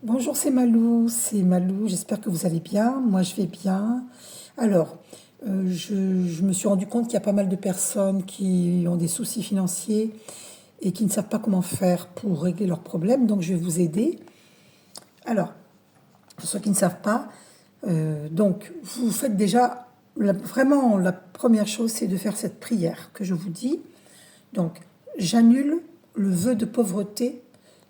Bonjour, c'est Malou, j'espère que vous allez bien. Moi, je vais bien. Alors, je me suis rendu compte qu'il y a pas mal de personnes qui ont des soucis financiers et qui ne savent pas comment faire pour régler leurs problèmes, donc je vais vous aider. Alors, pour ceux qui ne savent pas, donc vous faites déjà, vraiment la première chose, c'est de faire cette prière que je vous dis. Donc, j'annule le vœu de pauvreté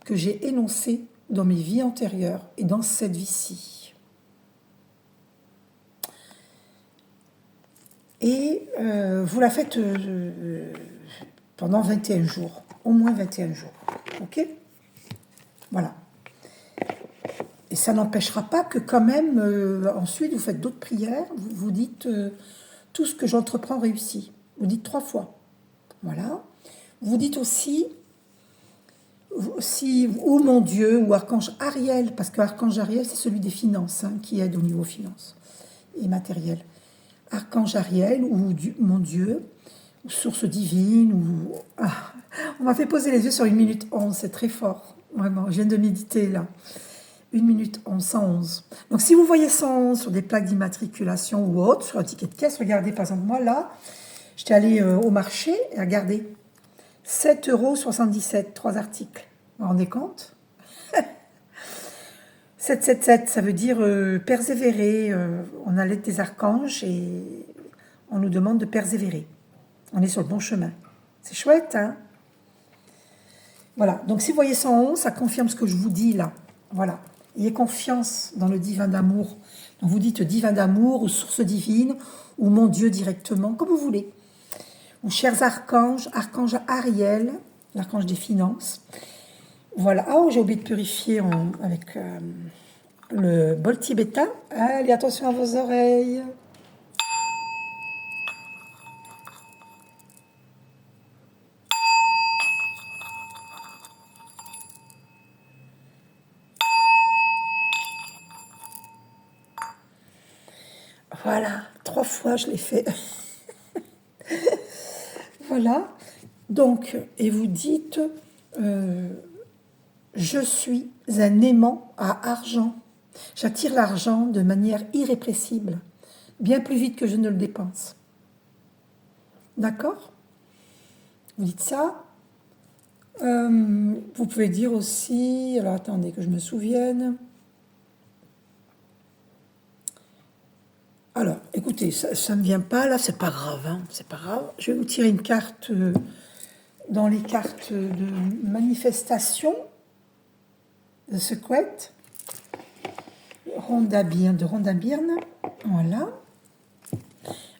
que j'ai énoncé dans mes vies antérieures et dans cette vie-ci. Et vous la faites pendant 21 jours, au moins 21 jours. Ok? Voilà. Et ça n'empêchera pas que quand même, ensuite, vous faites d'autres prières, vous dites tout ce que j'entreprends réussit. Vous dites 3 fois. Voilà. Vous dites aussi, ou mon Dieu, ou Archange Ariel, parce que Archange Ariel, c'est celui des finances, hein, qui aide au niveau finances et matériel. Archange Ariel, ou mon Dieu, ou source divine, ou... Ah, on m'a fait poser les yeux sur 1 minute 11, c'est très fort. Vraiment, je viens de méditer là. 1 minute 11, 111. Donc si vous voyez 111 sur des plaques d'immatriculation ou autres, sur un ticket de caisse, regardez par exemple moi là, j'étais allée au marché et regardez, 7,77 €, 3 articles. Vous vous rendez compte? 777, ça veut dire persévérer. On a l'aide des archanges et on nous demande de persévérer. On est sur le bon chemin. C'est chouette, hein? Voilà. Donc si vous voyez 111, ça confirme ce que je vous dis là. Voilà. Ayez confiance dans le divin d'amour. Donc vous dites divin d'amour ou source divine ou mon Dieu directement, comme vous voulez. Ou chers archanges, archange Ariel, l'archange des finances. Voilà. Ah, oh, j'ai oublié de purifier avec le bol tibétain. Allez, attention à vos oreilles. Voilà, 3 fois je l'ai fait. Voilà. Donc, et vous dites, je suis un aimant à argent. J'attire l'argent de manière irrépressible, bien plus vite que je ne le dépense. D'accord? Vous dites ça. Vous pouvez dire aussi, alors attendez que je me souvienne. Alors, écoutez, ça ne me vient pas là, c'est pas grave, hein, c'est pas grave. Je vais vous tirer une carte dans les cartes de manifestation de Secret, de Rhonda Byrne, voilà.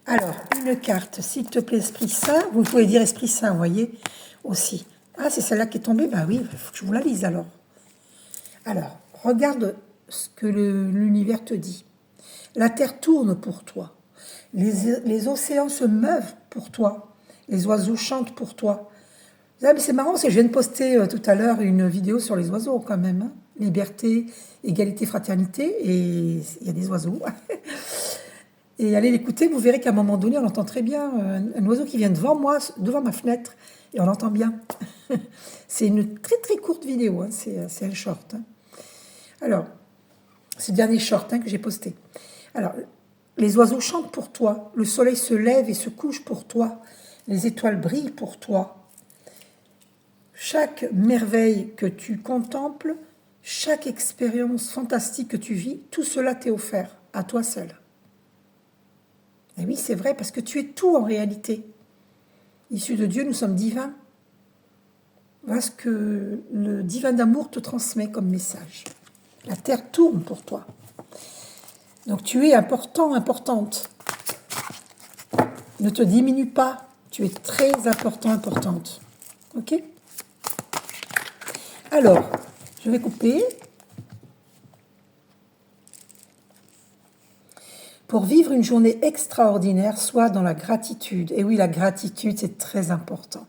Alors, une carte, s'il te plaît, Esprit Saint. Vous pouvez dire Esprit Saint, vous voyez, aussi. Ah, c'est celle-là qui est tombée? Ben oui, il faut que je vous la lise alors. Alors, regarde ce que l'univers te dit. La terre tourne pour toi. Les océans se meuvent pour toi. Les oiseaux chantent pour toi. Ah, mais c'est marrant, je viens de poster tout à l'heure une vidéo sur les oiseaux quand même. Hein. Liberté, égalité, fraternité. Et il y a des oiseaux. Et allez l'écouter, vous verrez qu'à un moment donné, on entend très bien un oiseau qui vient devant moi, devant ma fenêtre. Et on l'entend bien. C'est une très très courte vidéo. Hein. C'est un short. Hein. Alors, c'est le dernier short hein, que j'ai posté. Alors, les oiseaux chantent pour toi, le soleil se lève et se couche pour toi, les étoiles brillent pour toi. Chaque merveille que tu contemples, chaque expérience fantastique que tu vis, tout cela t'est offert, à toi seul. Et oui, c'est vrai, parce que tu es tout en réalité. Issu de Dieu, nous sommes divins. Voilà ce que le divin d'amour te transmet comme message. La terre tourne pour toi. Donc tu es important, importante. Ne te diminue pas. Tu es très important, importante. Ok? Alors, je vais couper. Pour vivre une journée extraordinaire, sois dans la gratitude. Et oui, la gratitude, c'est très important.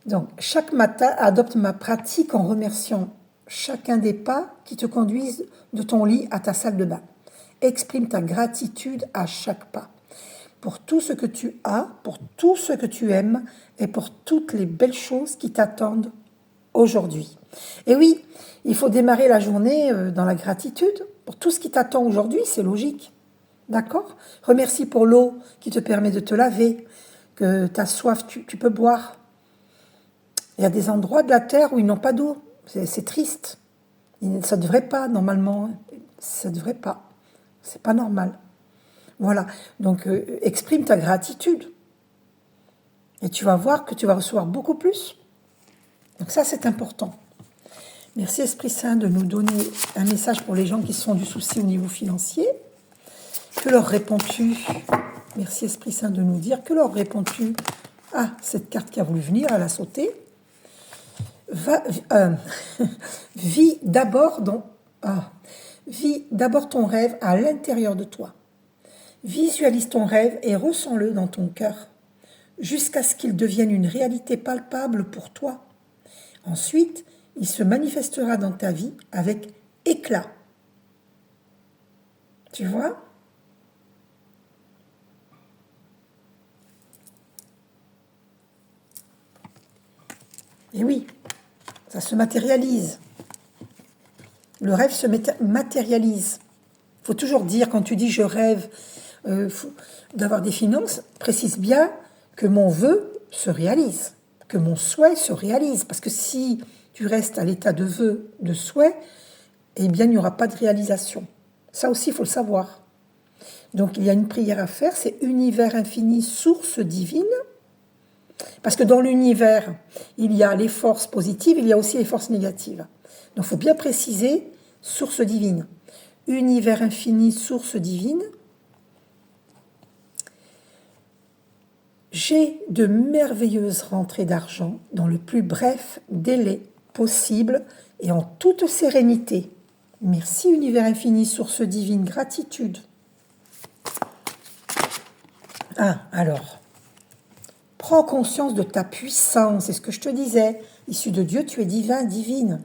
Donc, chaque matin, adopte ma pratique en remerciant chacun des pas qui te conduisent de ton lit à ta salle de bain. Exprime ta gratitude à chaque pas. Pour tout ce que tu as, pour tout ce que tu aimes et pour toutes les belles choses qui t'attendent aujourd'hui. Et oui, il faut démarrer la journée dans la gratitude pour tout ce qui t'attend aujourd'hui, c'est logique. D'accord? Remercie pour l'eau qui te permet de te laver, que ta soif, tu peux boire. Il y a des endroits de la Terre où ils n'ont pas d'eau. C'est triste. Ça ne devrait pas, normalement. Ça ne devrait pas. C'est pas normal. Voilà. Donc, exprime ta gratitude. Et tu vas voir que tu vas recevoir beaucoup plus. Donc ça, c'est important. Merci Esprit Saint de nous donner un message pour les gens qui sont du souci au niveau financier. Que leur réponds-tu? Merci Esprit Saint de nous dire. Que leur réponds-tu? Ah, cette carte qui a voulu venir, elle a sauté. Vis d'abord ton rêve à l'intérieur de toi. Visualise ton rêve et ressens-le dans ton cœur, jusqu'à ce qu'il devienne une réalité palpable pour toi. Ensuite, il se manifestera dans ta vie avec éclat. Tu vois? Et oui, ça se matérialise. Le rêve se matérialise. Il faut toujours dire, quand tu dis je rêve d'avoir des finances, précise bien que mon vœu se réalise, que mon souhait se réalise. Parce que si tu restes à l'état de vœu, de souhait, eh bien, il n'y aura pas de réalisation. Ça aussi, il faut le savoir. Donc, il y a une prière à faire, c'est univers infini, source divine. Parce que dans l'univers, il y a les forces positives, il y a aussi les forces négatives. Donc, il faut bien préciser, source divine. Univers infini, source divine. J'ai de merveilleuses rentrées d'argent dans le plus bref délai possible et en toute sérénité. Merci, univers infini, source divine, gratitude. Ah, alors, prends conscience de ta puissance, c'est ce que je te disais. Issu de Dieu, tu es divin, divine.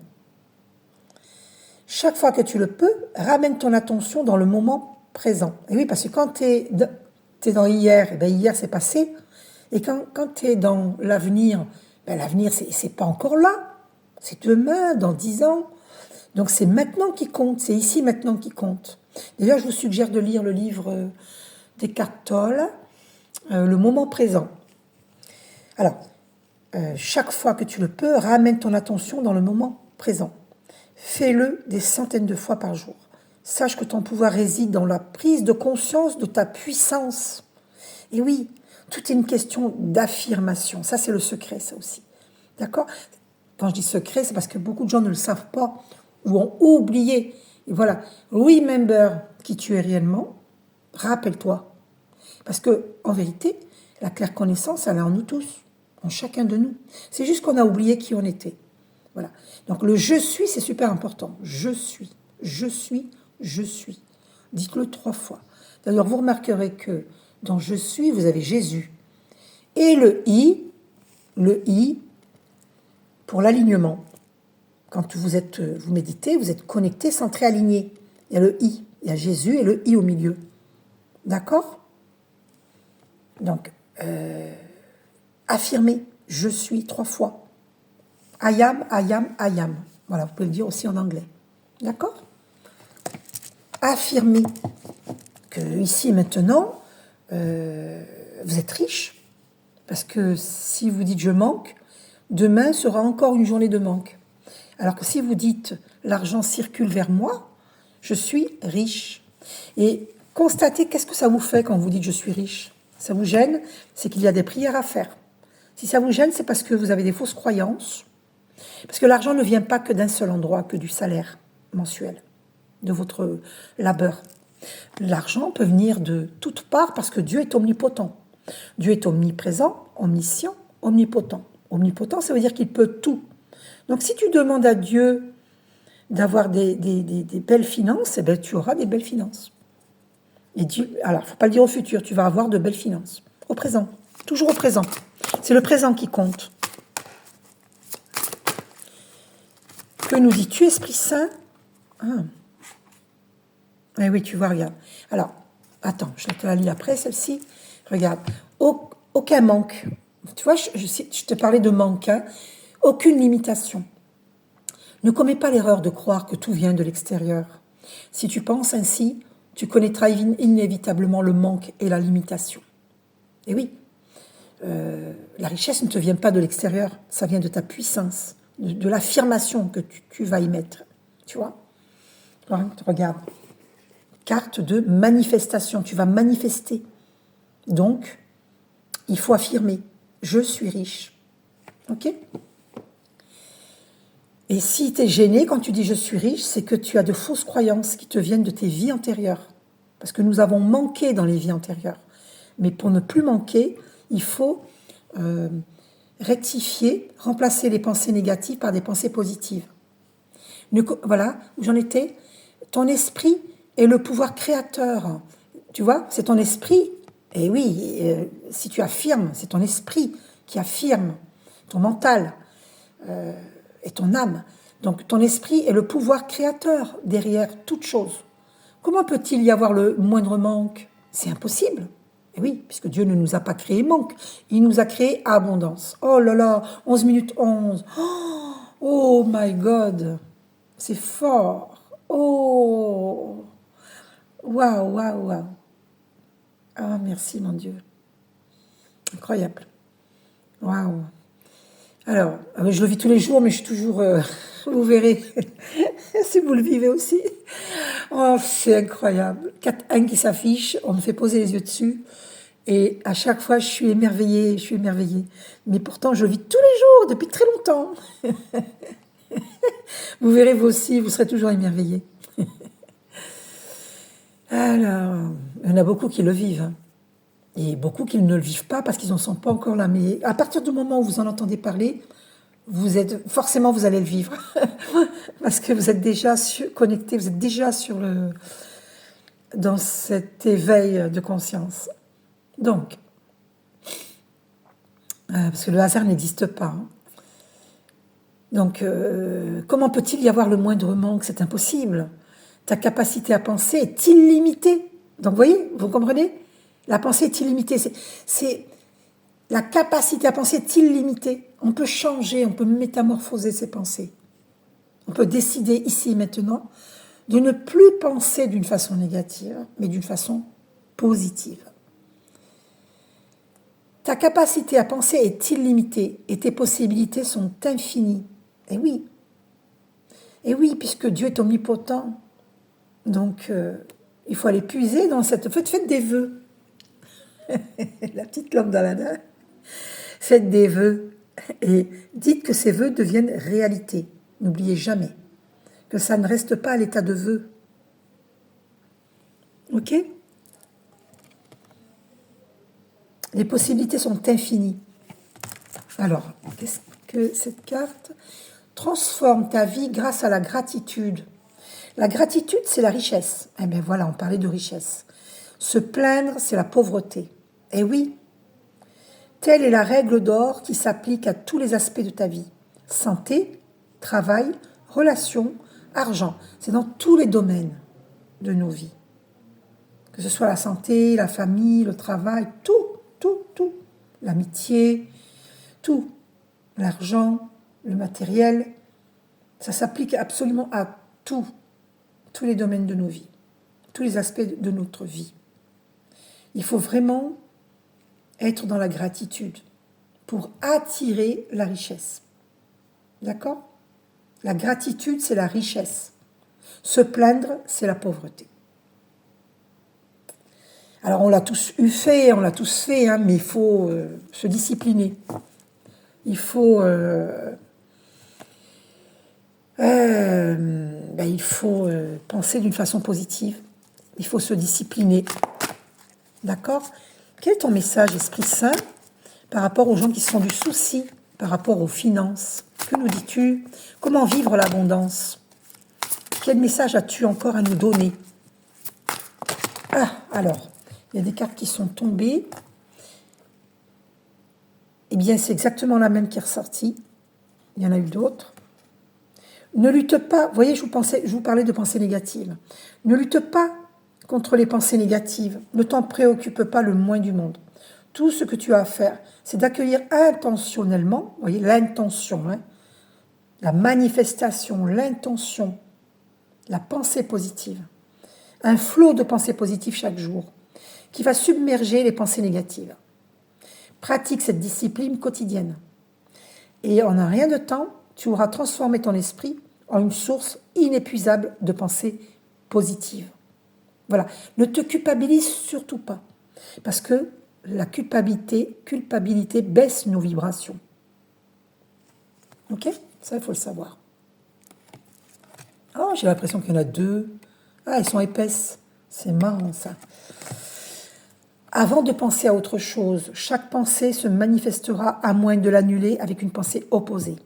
Chaque fois que tu le peux, ramène ton attention dans le moment présent. Et oui, parce que quand tu es dans hier, et bien hier c'est passé. Et quand tu es dans l'avenir, ben l'avenir c'est pas encore là. C'est demain, dans 10 ans. Donc c'est maintenant qui compte, c'est ici maintenant qui compte. D'ailleurs, je vous suggère de lire le livre d'Eckhart Tolle, Le moment présent. Alors, chaque fois que tu le peux, ramène ton attention dans le moment présent. Fais-le des centaines de fois par jour. Sache que ton pouvoir réside dans la prise de conscience de ta puissance. Et oui, tout est une question d'affirmation. Ça, c'est le secret, ça aussi. D'accord? Quand je dis secret, c'est parce que beaucoup de gens ne le savent pas ou ont oublié. Et voilà, remember qui tu es réellement, rappelle-toi. Parce que, en vérité, la claire connaissance, elle est en nous tous, en chacun de nous. C'est juste qu'on a oublié qui on était. Voilà. Donc le je suis, c'est super important. Je suis, je suis, je suis. Dites-le 3 fois. D'ailleurs, vous remarquerez que dans je suis, vous avez Jésus. Et le I pour l'alignement. Quand vous méditez, vous êtes connecté, centré, aligné. Il y a le I, il y a Jésus et le I au milieu. D'accord? Donc, affirmez, je suis 3 fois. I am, I am, I am. Voilà, vous pouvez le dire aussi en anglais. D'accord? Affirmez que ici maintenant, vous êtes riche. Parce que si vous dites je manque, demain sera encore une journée de manque. Alors que si vous dites l'argent circule vers moi, je suis riche. Et constatez qu'est-ce que ça vous fait quand vous dites je suis riche. Ça vous gêne, c'est qu'il y a des prières à faire. Si ça vous gêne, c'est parce que vous avez des fausses croyances. Parce que l'argent ne vient pas que d'un seul endroit, que du salaire mensuel, de votre labeur. L'argent peut venir de toutes parts parce que Dieu est omnipotent. Dieu est omniprésent, omniscient, omnipotent. Omnipotent, ça veut dire qu'il peut tout. Donc si tu demandes à Dieu d'avoir des belles finances, eh bien, tu auras des belles finances. Et Dieu, alors, il ne faut pas le dire au futur, tu vas avoir de belles finances. Au présent, toujours au présent. C'est le présent qui compte. Que nous dis-tu, Esprit Saint? Eh oui, tu vois, regarde. Alors, attends, je te la lis après, celle-ci. Regarde, aucun manque. Tu vois, je te parlais de manque, hein. Aucune limitation. Ne commets pas l'erreur de croire que tout vient de l'extérieur. Si tu penses ainsi, tu connaîtras inévitablement le manque et la limitation. Et oui, la richesse ne te vient pas de l'extérieur, ça vient de ta puissance, de l'affirmation que tu vas y mettre. Tu vois? Regarde. Carte de manifestation, tu vas manifester. Donc, il faut affirmer, je suis riche. Ok? Et si tu es gêné quand tu dis je suis riche, c'est que tu as de fausses croyances qui te viennent de tes vies antérieures. Parce que nous avons manqué dans les vies antérieures. Mais pour ne plus manquer, il faut rectifier, remplacer les pensées négatives par des pensées positives. Voilà, où j'en étais. Ton esprit est le pouvoir créateur. Tu vois, c'est ton esprit. Et oui, si tu affirmes, c'est ton esprit qui affirme, ton mental et ton âme. Donc ton esprit est le pouvoir créateur derrière toute chose. Comment peut-il y avoir le moindre manque? C'est impossible. Et oui, puisque Dieu ne nous a pas créé manque, il nous a créé abondance. Oh là là, 11 minutes 11. Oh my God, c'est fort. Oh, waouh, waouh, waouh. Ah, merci mon Dieu. Incroyable. Waouh. Alors, je le vis tous les jours, mais je suis toujours... vous verrez, si vous le vivez aussi. Oh, c'est incroyable. 4-1 qui s'affiche, on me fait poser les yeux dessus. Et à chaque fois, je suis émerveillée, je suis émerveillée. Mais pourtant, je le vis tous les jours, depuis très longtemps. Vous verrez, vous aussi, vous serez toujours émerveillés. Alors, il y en a beaucoup qui le vivent. Hein. Et beaucoup qui ne le vivent pas parce qu'ils n'en sont pas encore là. Mais à partir du moment où vous en entendez parler, forcément, vous allez le vivre. Parce que vous êtes déjà connecté, vous êtes déjà dans cet éveil de conscience. Donc, parce que le hasard n'existe pas. Hein. Donc, comment peut-il y avoir le moindre manque? C'est impossible. Ta capacité à penser est illimitée. Donc, vous voyez, vous comprenez? La pensée est illimitée. La capacité à penser est illimitée. On peut changer, on peut métamorphoser ses pensées. On peut décider ici et maintenant de ne plus penser d'une façon négative, mais d'une façon positive. Ta capacité à penser est illimitée et tes possibilités sont infinies. Et oui. Et oui, puisque Dieu est omnipotent. Donc, il faut aller puiser dans cette... Faites des vœux. La petite lampe dans la main. Faites des vœux et dites que ces vœux deviennent réalité. N'oubliez jamais que ça ne reste pas à l'état de vœu. Ok? Les possibilités sont infinies. Alors, qu'est-ce que cette carte? Transforme ta vie grâce à la gratitude. La gratitude, c'est la richesse. Eh bien voilà, on parlait de richesse. Se plaindre, c'est la pauvreté. Eh oui, telle est la règle d'or qui s'applique à tous les aspects de ta vie. Santé, travail, relations, argent. C'est dans tous les domaines de nos vies. Que ce soit la santé, la famille, le travail, tout. L'amitié, tout. L'argent, le matériel. Ça s'applique absolument à tout. Tous les domaines de nos vies. Tous les aspects de notre vie. Il faut vraiment être dans la gratitude pour attirer la richesse. D'accord? La gratitude, c'est la richesse. Se plaindre, c'est la pauvreté. Alors, on l'a tous fait, hein, mais il faut se discipliner. Il faut... penser d'une façon positive. Il faut se discipliner. D'accord? Quel est ton message, Esprit Saint, par rapport aux gens qui se font du souci, par rapport aux finances? Que nous dis-tu? Comment vivre l'abondance? Quel message as-tu encore à nous donner? Ah, alors, il y a des cartes qui sont tombées. Eh bien, c'est exactement la même qui est ressortie. Il y en a eu d'autres. Ne lutte pas, vous voyez, je vous parlais de pensées négatives. Ne lutte pas contre les pensées négatives. Ne t'en préoccupe pas le moins du monde. Tout ce que tu as à faire, c'est d'accueillir intentionnellement, vous voyez, l'intention, hein, la manifestation, l'intention, la pensée positive. Un flot de pensées positives chaque jour qui va submerger les pensées négatives. Pratique cette discipline quotidienne. Et en un rien de temps, tu auras transformé ton esprit en une source inépuisable de pensées positives. Voilà. Ne te culpabilise surtout pas. Parce que la culpabilité baisse nos vibrations. Ok? Ça, il faut le savoir. Oh, j'ai l'impression qu'il y en a deux. Ah, elles sont épaisses. C'est marrant, ça. Avant de penser à autre chose, chaque pensée se manifestera à moins de l'annuler avec une pensée opposée.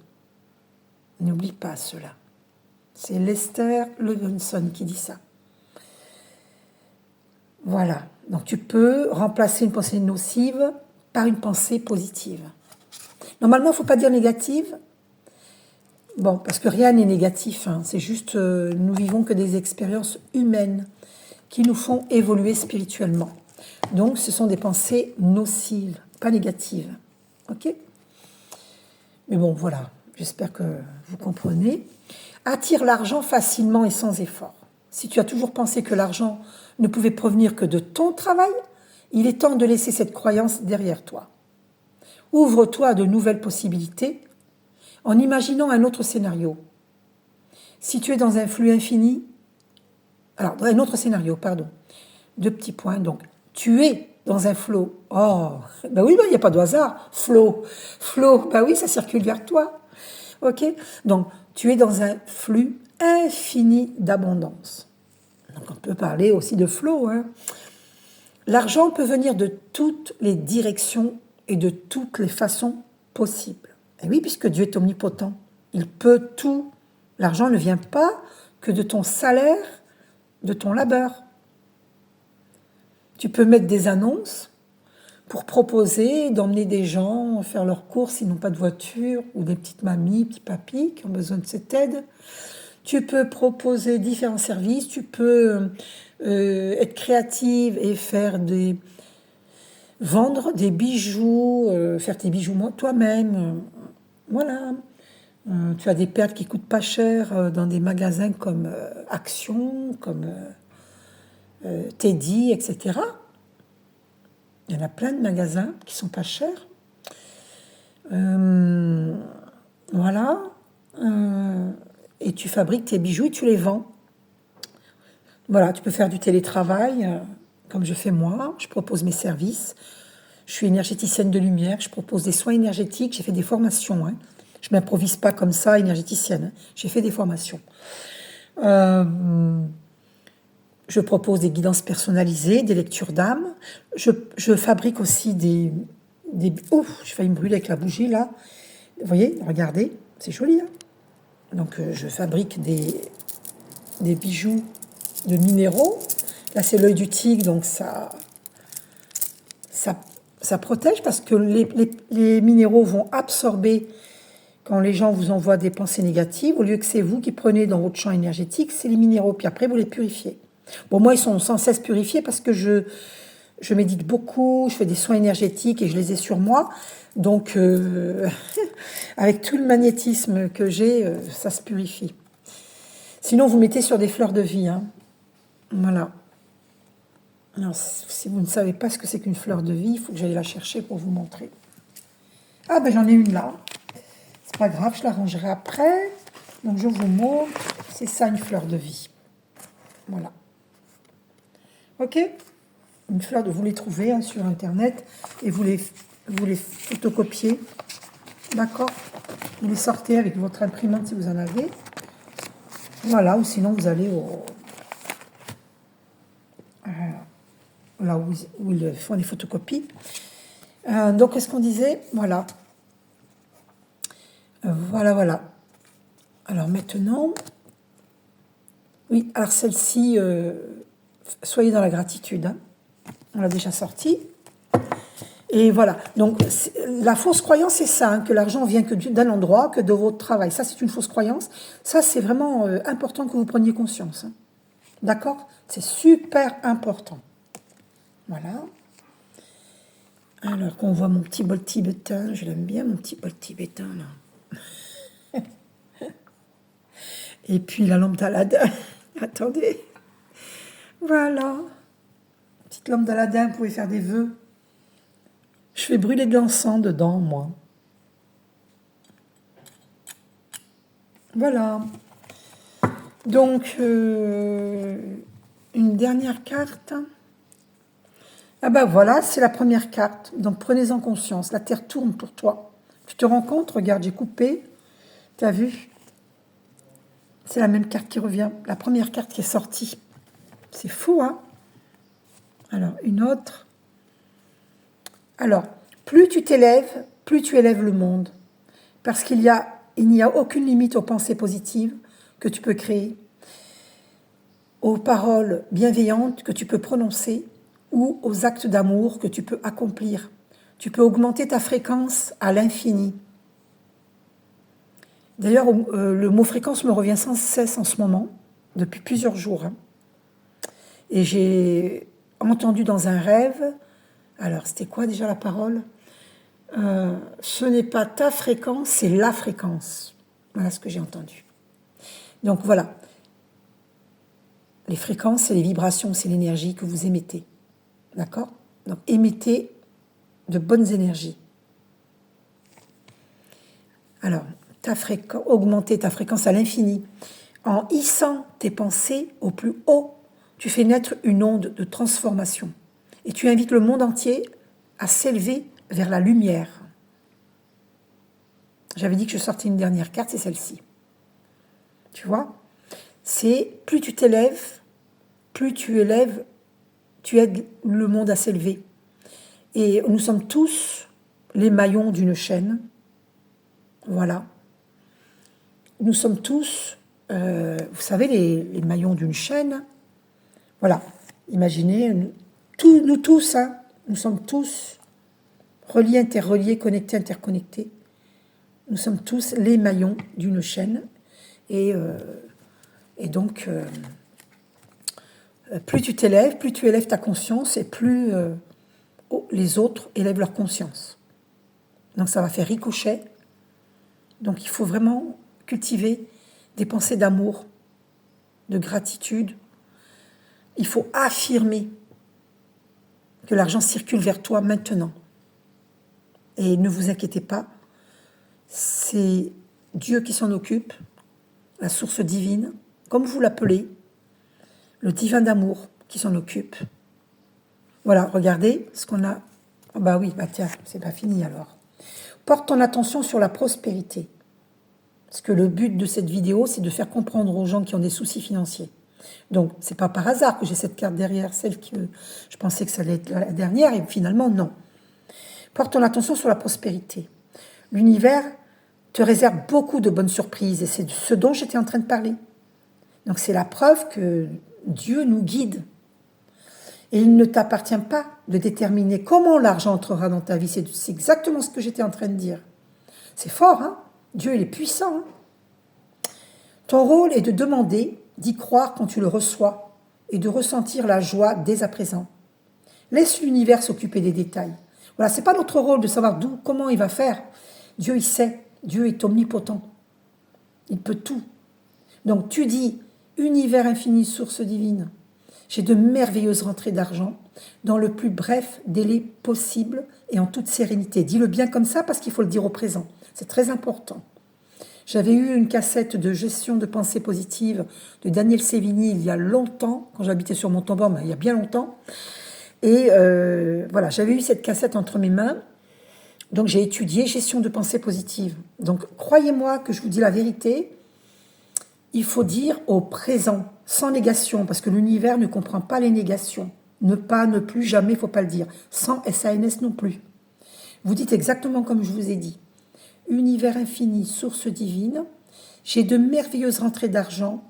N'oublie pas cela. C'est Lester Levinson qui dit ça. Voilà. Donc tu peux remplacer une pensée nocive par une pensée positive. Normalement, il ne faut pas dire négative. Bon, parce que rien n'est négatif. Hein. C'est juste, nous vivons que des expériences humaines qui nous font évoluer spirituellement. Donc, ce sont des pensées nocives, pas négatives. Ok? Mais bon, voilà. J'espère que vous comprenez. Attire l'argent facilement et sans effort. Si tu as toujours pensé que l'argent ne pouvait provenir que de ton travail, il est temps de laisser cette croyance derrière toi. Ouvre-toi à de nouvelles possibilités en imaginant un autre scénario. Si tu es dans un flux infini, alors dans un autre scénario, pardon, deux petits points, donc tu es dans un flot. Oh, ben oui, il n'y a pas de hasard. Flot, ben oui, ça circule vers toi. Ok? Donc, tu es dans un flux infini d'abondance. Donc, on peut parler aussi de flot. Hein. L'argent peut venir de toutes les directions et de toutes les façons possibles. Et oui, puisque Dieu est omnipotent, il peut tout. L'argent ne vient pas que de ton salaire, de ton labeur. Tu peux mettre des annonces pour proposer d'emmener des gens faire leurs courses s'ils n'ont pas de voiture, ou des petites mamies, petits papis qui ont besoin de cette aide. Tu peux proposer différents services, tu peux être créative et vendre des bijoux, faire tes bijoux toi-même. Voilà. Tu as des perles qui coûtent pas cher dans des magasins comme Action, comme Teddy, etc. Il y en a plein de magasins qui sont pas chers. Voilà. Et tu fabriques tes bijoux et tu les vends. Voilà, tu peux faire du télétravail, comme je fais moi. Je propose mes services. Je suis énergéticienne de lumière. Je propose des soins énergétiques. J'ai fait des formations. Hein. Je ne m'improvise pas comme ça, énergéticienne. Hein. J'ai fait des formations. Je propose des guidances personnalisées, des lectures d'âme. Je fabrique aussi des... Oh, j'ai failli me brûler avec la bougie, là. Vous voyez, regardez, c'est joli. Hein. Donc, je fabrique des bijoux de minéraux. Là, c'est l'œil du tigre, donc ça protège parce que les minéraux vont absorber quand les gens vous envoient des pensées négatives. Au lieu que c'est vous qui prenez dans votre champ énergétique, c'est les minéraux. Puis après, vous les purifiez. Bon, moi, ils sont sans cesse purifiés parce que je médite beaucoup, je fais des soins énergétiques et je les ai sur moi. Donc, avec tout le magnétisme que j'ai, ça se purifie. Sinon, vous mettez sur des fleurs de vie. Hein. Voilà. Alors, si vous ne savez pas ce que c'est qu'une fleur de vie, il faut que j'aille la chercher pour vous montrer. Ah, ben j'en ai une là. C'est pas grave, je la rangerai après. Donc, je vous montre. C'est ça, une fleur de vie. Voilà. Ok? Une fleur de... Vous les trouvez hein, sur Internet et vous les photocopiez. D'accord? Vous les sortez avec votre imprimante si vous en avez. Voilà, ou sinon vous allez là où ils font des photocopies. Donc, qu'est-ce qu'on disait? Voilà. Voilà. Alors maintenant, oui, alors celle-ci, soyez dans la gratitude. Hein. On l'a déjà sortie. Et voilà. Donc, la fausse croyance, c'est ça, hein, que l'argent vient que d'un endroit, que de votre travail. Ça, c'est une fausse croyance. Ça, c'est vraiment important que vous preniez conscience. Hein. D'accord? C'est super important. Voilà. Alors qu'on voit mon petit bol tibétain, je l'aime bien mon petit bol tibétain là. Et puis la lampe d'Aladin. Attendez. Voilà. Petite lampe d'Aladin, vous pouvez faire des vœux. Je fais brûler de l'encens dedans, moi. Voilà. Donc, une dernière carte. Ah ben voilà, c'est la première carte. Donc prenez-en conscience. La Terre tourne pour toi. Tu te rends compte? Regarde, j'ai coupé. Tu as vu? C'est la même carte qui revient. La première carte qui est sortie. C'est fou, hein? Alors, une autre. Alors, plus tu t'élèves, plus tu élèves le monde. Parce qu'il n'y a aucune limite aux pensées positives que tu peux créer, aux paroles bienveillantes que tu peux prononcer ou aux actes d'amour que tu peux accomplir. Tu peux augmenter ta fréquence à l'infini. D'ailleurs, le mot fréquence me revient sans cesse en ce moment, depuis plusieurs jours. Hein. Et j'ai entendu dans un rêve, alors c'était quoi déjà la parole? Ce n'est pas ta fréquence, c'est la fréquence. Voilà ce que j'ai entendu. Donc voilà, les fréquences, c'est les vibrations, c'est l'énergie que vous émettez. D'accord? Donc émettez de bonnes énergies. Alors, augmenter ta fréquence à l'infini. En hissant tes pensées au plus haut, tu fais naître une onde de transformation. Et tu invites le monde entier à s'élever vers la lumière. J'avais dit que je sortais une dernière carte, c'est celle-ci. Tu vois? C'est plus tu t'élèves, plus tu élèves, tu aides le monde à s'élever. Et nous sommes tous les maillons d'une chaîne. Voilà. Nous sommes tous, vous savez, les maillons d'une chaîne. Voilà. Imaginez, nous tous, hein, nous sommes tous reliés, interreliés, connectés, interconnectés. Nous sommes tous les maillons d'une chaîne. Et donc, plus tu t'élèves, plus tu élèves ta conscience et plus les autres élèvent leur conscience. Donc ça va faire ricochet. Donc il faut vraiment cultiver des pensées d'amour, de gratitude. Il faut affirmer que l'argent circule vers toi maintenant. Et ne vous inquiétez pas, c'est Dieu qui s'en occupe, la source divine, comme vous l'appelez, le divin d'amour qui s'en occupe. Voilà, regardez ce qu'on a. Oh bah oui, bah tiens, c'est pas fini alors. Porte ton attention sur la prospérité. Parce que le but de cette vidéo, c'est de faire comprendre aux gens qui ont des soucis financiers. Donc, c'est pas par hasard que j'ai cette carte derrière, celle que je pensais que ça allait être la dernière, et finalement, non. Porte ton attention sur la prospérité. L'univers te réserve beaucoup de bonnes surprises, et c'est de ce dont j'étais en train de parler. Donc, c'est la preuve que Dieu nous guide. Et il ne t'appartient pas de déterminer comment l'argent entrera dans ta vie. C'est exactement ce que j'étais en train de dire. C'est fort, hein? Dieu, il est puissant. Hein? Ton rôle est de demander, d'y croire quand tu le reçois et de ressentir la joie dès à présent. Laisse l'univers s'occuper des détails. Voilà, c'est pas notre rôle de savoir comment il va faire. Dieu, il sait. Dieu est omnipotent. Il peut tout. Donc tu dis, univers infini, source divine, j'ai de merveilleuses rentrées d'argent dans le plus bref délai possible et en toute sérénité. Dis-le bien comme ça parce qu'il faut le dire au présent. C'est très important. J'avais eu une cassette de gestion de pensée positive de Daniel Sévigny il y a longtemps, quand j'habitais sur Montauban, il y a bien longtemps. Et voilà, j'avais eu cette cassette entre mes mains. Donc j'ai étudié gestion de pensée positive. Donc croyez-moi que je vous dis la vérité, il faut dire au présent, sans négation, parce que l'univers ne comprend pas les négations. Ne pas, ne plus, jamais, il ne faut pas le dire. Sans SANS non plus. Vous dites exactement comme je vous ai dit. Univers infini, source divine, j'ai de merveilleuses rentrées d'argent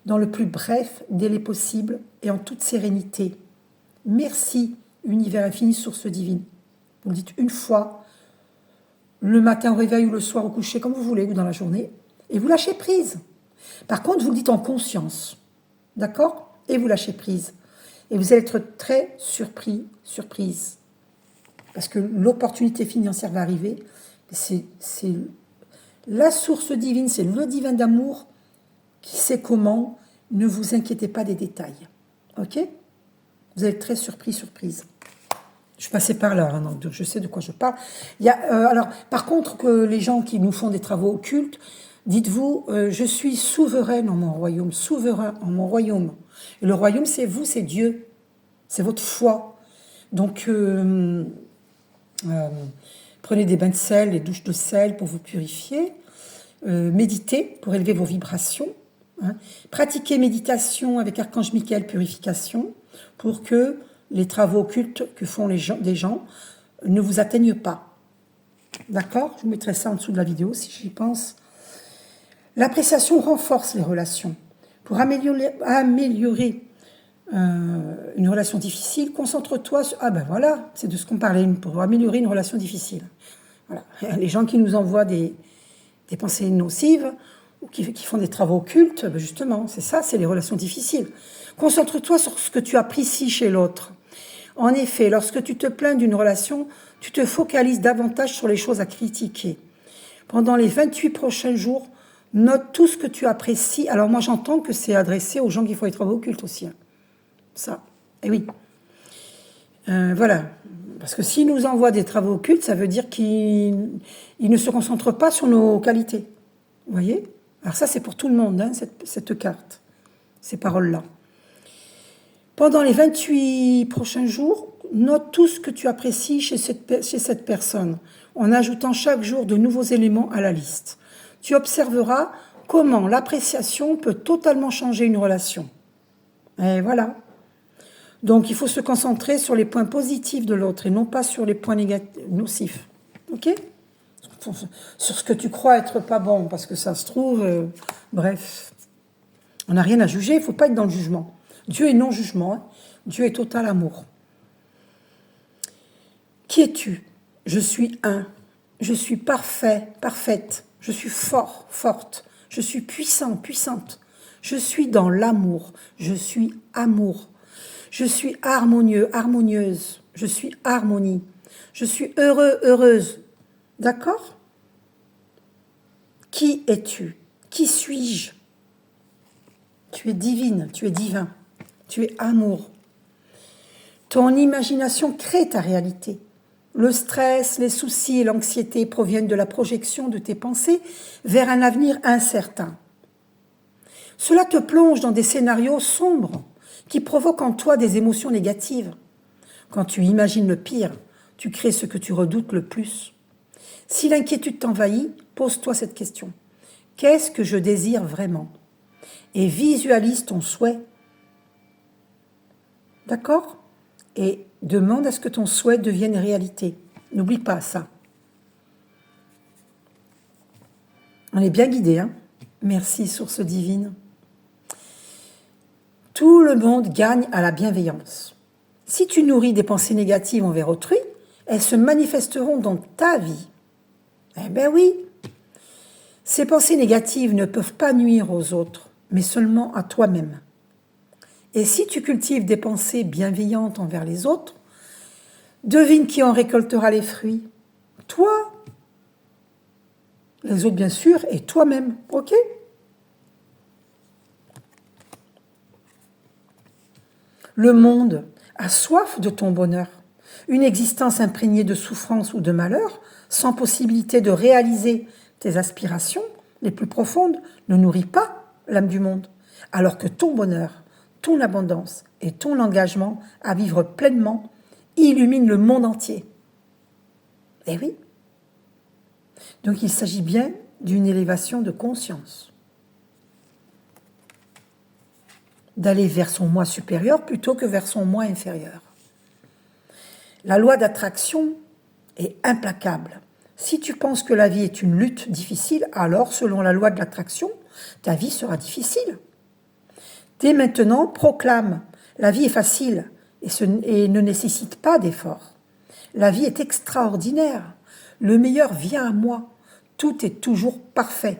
dans le plus bref délai possible et en toute sérénité. Merci, univers infini, source divine. Vous le dites une fois, le matin au réveil ou le soir au coucher, comme vous voulez, ou dans la journée, et vous lâchez prise. Par contre, vous le dites en conscience, d'accord? Et vous lâchez prise. Et vous allez être très surprise. Parce que l'opportunité financière va arriver. C'est la source divine, c'est le divin d'amour qui sait comment. Ne vous inquiétez pas des détails. Ok? Vous allez être très surprise. Je suis passée par là, hein, donc je sais de quoi je parle. Il y a, alors, par contre, que les gens qui nous font des travaux occultes, dites-vous, je suis souveraine en mon royaume, souverain en mon royaume. Et le royaume, c'est vous, c'est Dieu. C'est votre foi. Donc, prenez des bains de sel, des douches de sel pour vous purifier. Méditez pour élever vos vibrations. Hein. Pratiquez méditation avec Archange Michael, purification, pour que les travaux occultes que font des gens ne vous atteignent pas. D'accord? Je vous mettrai ça en dessous de la vidéo si j'y pense. L'appréciation renforce les relations. Pour améliorer une relation difficile, concentre-toi sur... Ah ben voilà, c'est de ce qu'on parlait, pour améliorer une relation difficile. Voilà. Les gens qui nous envoient des pensées nocives ou qui font des travaux occultes, ben justement, c'est ça, c'est les relations difficiles. Concentre-toi sur ce que tu apprécies chez l'autre. En effet, lorsque tu te plains d'une relation, tu te focalises davantage sur les choses à critiquer. Pendant les 28 prochains jours, note tout ce que tu apprécies. Alors moi, j'entends que c'est adressé aux gens qui font les travaux occultes aussi. Hein. Ça, et oui. Voilà. Parce que s'ils nous envoient des travaux occultes, ça veut dire qu'ils ne se concentrent pas sur nos qualités. Vous voyez? Alors ça, c'est pour tout le monde, hein, cette carte, ces paroles-là. Pendant les 28 prochains jours, note tout ce que tu apprécies chez cette personne, en ajoutant chaque jour de nouveaux éléments à la liste. Tu observeras comment l'appréciation peut totalement changer une relation. Et voilà. Donc, il faut se concentrer sur les points positifs de l'autre et non pas sur les points nocifs. OK? Sur ce que tu crois être pas bon, parce que ça se trouve... bref. On n'a rien à juger, il ne faut pas être dans le jugement. Dieu est non-jugement. Hein. Dieu est total amour. Qui es-tu? Je suis un. Je suis parfait, parfaite. Je suis fort, forte. Je suis puissant, puissante. Je suis dans l'amour. Je suis amour. Je suis harmonieux, harmonieuse. Je suis harmonie. Je suis heureux, heureuse. D'accord? Qui es-tu? Qui suis-je? Tu es divine, tu es divin. Tu es amour. Ton imagination crée ta réalité. Le stress, les soucis et l'anxiété proviennent de la projection de tes pensées vers un avenir incertain. Cela te plonge dans des scénarios sombres qui provoquent en toi des émotions négatives. Quand tu imagines le pire, tu crées ce que tu redoutes le plus. Si l'inquiétude t'envahit, pose-toi cette question. Qu'est-ce que je désire vraiment? Et visualise ton souhait. D'accord? Et demande à ce que ton souhait devienne réalité. N'oublie pas ça. On est bien guidé, hein? Merci, source divine. Tout le monde gagne à la bienveillance. Si tu nourris des pensées négatives envers autrui, elles se manifesteront dans ta vie. Eh bien oui. Ces pensées négatives ne peuvent pas nuire aux autres, mais seulement à toi-même. Et si tu cultives des pensées bienveillantes envers les autres, devine qui en récoltera les fruits? Toi. Les autres, bien sûr, et toi-même. OK? Le monde a soif de ton bonheur. Une existence imprégnée de souffrance ou de malheur, sans possibilité de réaliser tes aspirations les plus profondes, ne nourrit pas l'âme du monde. Alors que ton bonheur, ton abondance et ton engagement à vivre pleinement illuminent le monde entier. Eh oui. Donc il s'agit bien d'une élévation de conscience. D'aller vers son moi supérieur plutôt que vers son moi inférieur. La loi d'attraction est implacable. Si tu penses que la vie est une lutte difficile, alors, selon la loi de l'attraction, ta vie sera difficile. Dès maintenant, proclame « La vie est facile et ne nécessite pas d'effort. La vie est extraordinaire. Le meilleur vient à moi. Tout est toujours parfait. »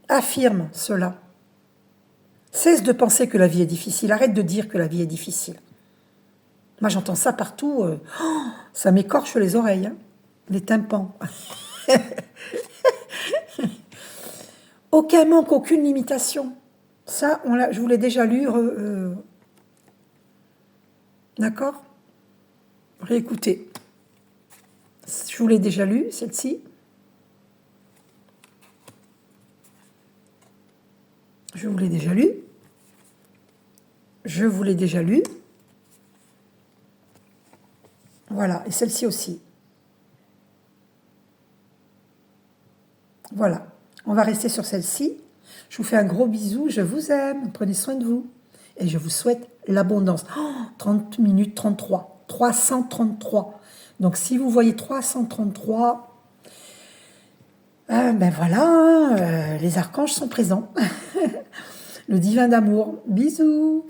Affirme cela. Cesse de penser que la vie est difficile. Arrête de dire que la vie est difficile. Moi, j'entends ça partout. Ça m'écorche les oreilles, hein, les tympans. Aucun manque, aucune limitation. Ça, je vous l'ai déjà lu. D'accord? Réécoutez. Je vous l'ai déjà lu, celle-ci. Je vous l'ai déjà lu. Je vous l'ai déjà lu. Voilà, et celle-ci aussi. Voilà, on va rester sur celle-ci. Je vous fais un gros bisou, je vous aime, prenez soin de vous. Et je vous souhaite l'abondance. Oh, 30 minutes 33, 333. Donc si vous voyez 333, ben voilà, hein, les archanges sont présents. Le divin d'amour. Bisous.